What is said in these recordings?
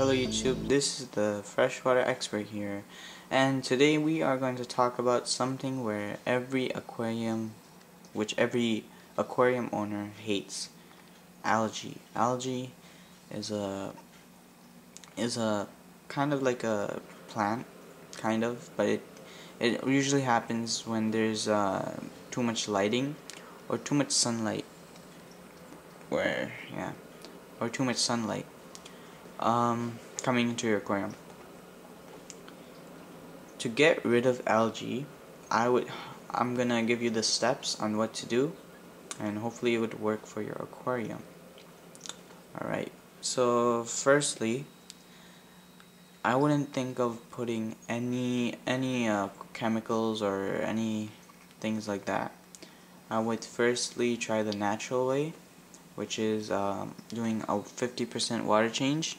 Hello YouTube, this is the freshwater expert here, and today we are going to talk about something where every aquarium owner hates: algae. Algae is a kind of like a plant, kind of, but it usually happens when there's too much lighting or too much sunlight, or too much sunlight coming into your aquarium. To get rid of algae, I'm gonna give you the steps on what to do, and hopefully it would work for your aquarium. Alright, so firstly, I wouldn't think of putting any chemicals or any things like that. I would firstly try the natural way, which is doing a 50% water change,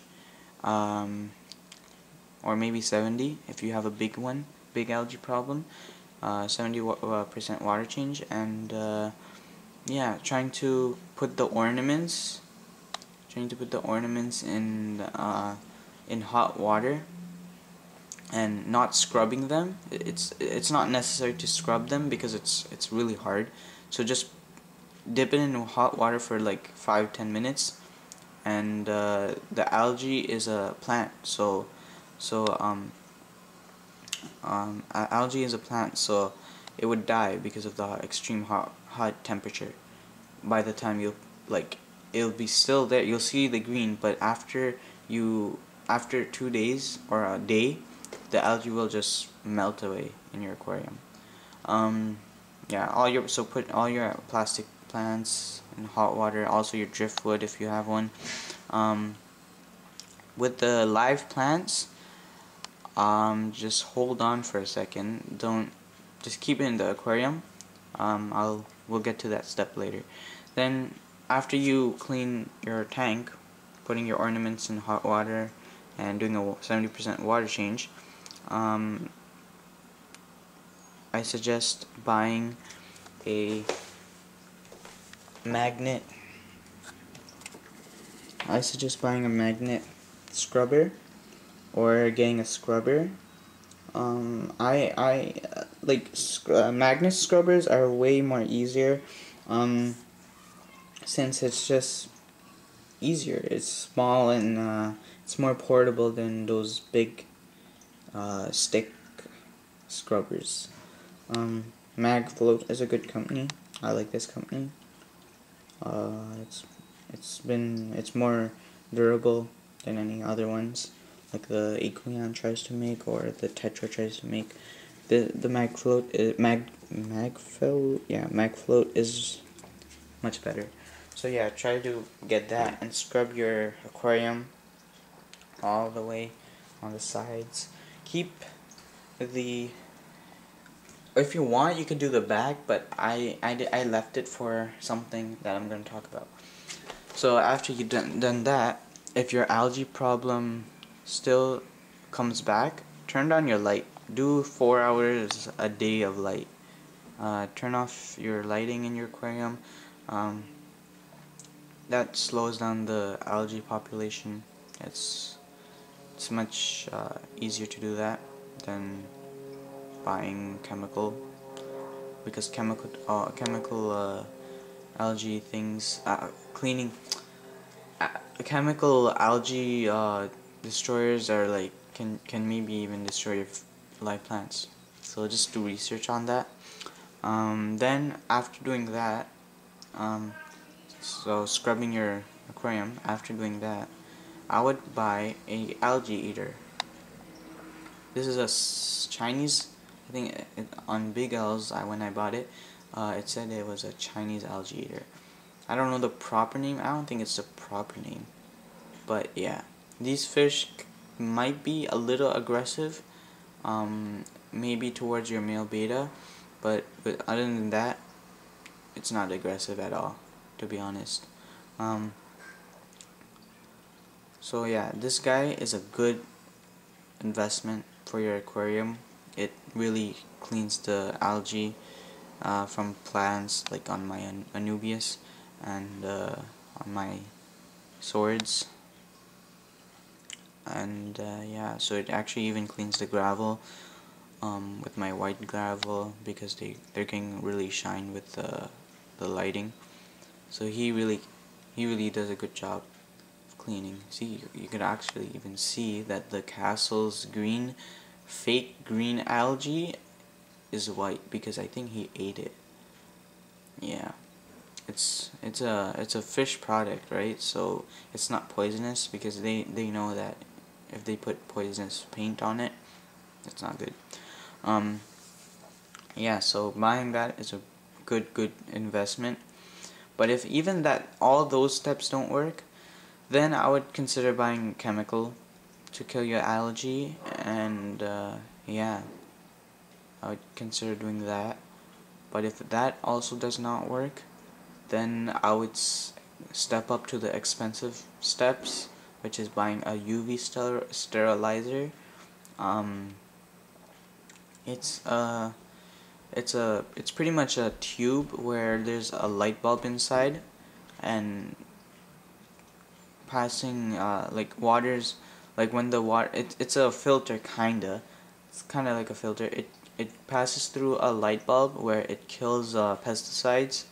or maybe 70 if you have a big algae problem. 70% water change, and yeah, trying to put the ornaments in hot water and not scrubbing them. It's not necessary to scrub them because it's really hard. So just dip it in hot water for like 5-10 minutes, and the algae is a plant, algae is a plant, so it would die because of the extreme hot temperature. By the time it'll be still there, you'll see the green, but after 2 days or a day, the algae will just melt away in your aquarium. Yeah, put all your plastic plants in hot water, also your driftwood if you have one. With the live plants, just hold on for a second. Don't just keep it in the aquarium. We'll get to that step later. Then after you clean your tank, putting your ornaments in hot water and doing a 70% water change, I suggest buying a magnet. Scrubber, or getting a scrubber. Magnet scrubbers are way more easier, since it's just easier. It's small, and it's more portable than those big stick scrubbers. Magfloat is a good company. I like this company. It's more durable than any other ones, like the Equian tries to make, or the Tetra tries to make. The Magfloat is much better. So yeah, try to get that and scrub your aquarium all the way on the sides. Keep if you want, you can do the back, but I left it for something that I'm going to talk about. So after you've done that, if your algae problem still comes back, turn down your light. Do 4 hours a day of light. Turn off your lighting in your aquarium. That slows down the algae population. It's much easier to do that than buying chemical, because chemical algae things, cleaning chemical algae destroyers are like can maybe even destroy your live plants. So just do research on that. Then after doing that, so scrubbing your aquarium, after doing that, I would buy a algae eater. This is a Chinese, I think on Big L's, when I bought it, it said it was a Chinese algae eater. I don't know the proper name. I don't think it's the proper name. But yeah, these fish might be a little aggressive, maybe towards your male beta, but other than that, it's not aggressive at all, to be honest. So yeah, this guy is a good investment for your aquarium. It really cleans the algae from plants, like on my Anubias and on my swords. and yeah, so it actually even cleans the gravel with my white gravel, because they're getting really shine with the lighting. So he really does a good job of cleaning. See, you could actually even see that the castle's green, fake green algae is white, because I think he ate it. Yeah, it's a fish product, right? So it's not poisonous, because they know that if they put poisonous paint on it, it's not good. Um, yeah, so buying that is a good investment. But if even that all those steps don't work, then I would consider buying chemical to kill your algae, and yeah, I would consider doing that. But if that also does not work, then I would step up to the expensive steps, which is buying a UV sterilizer. Um, it's it's pretty much a tube where there's a light bulb inside, and passing like waters, like when the water, it's a filter kinda. It's kinda like a filter. It passes through a light bulb where it kills pesticides.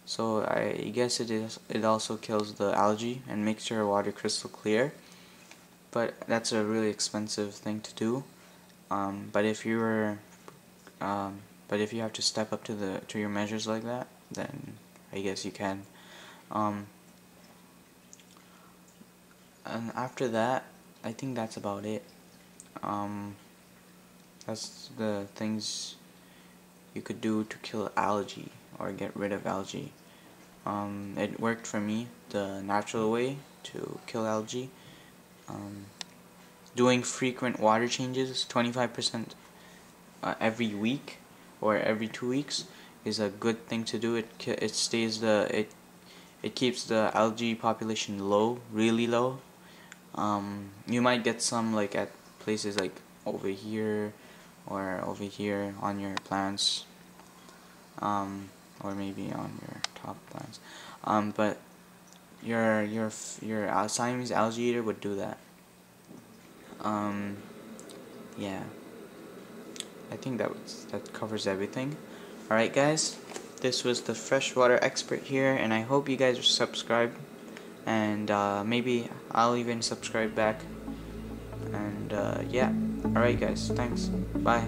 So I guess it also kills the algae and makes your water crystal clear. But that's a really expensive thing to do. But if you were but if you have to step up to your measures like that, then I guess you can. Um, and after that, I think that's about it. Um, that's the things you could do to kill algae or get rid of algae. It worked for me the natural way to kill algae. Um, doing frequent water changes, 25% every week or every 2 weeks, is a good thing to do. It keeps the algae population low, really low. You might get some like at places like over here or over here on your plants, or maybe on your top plants. But your Siamese algae eater would do that. Yeah, I think that covers everything. Alright guys, this was the freshwater expert here, and I hope you guys are subscribed, and maybe I'll even subscribe back, and yeah, alright guys, thanks, bye.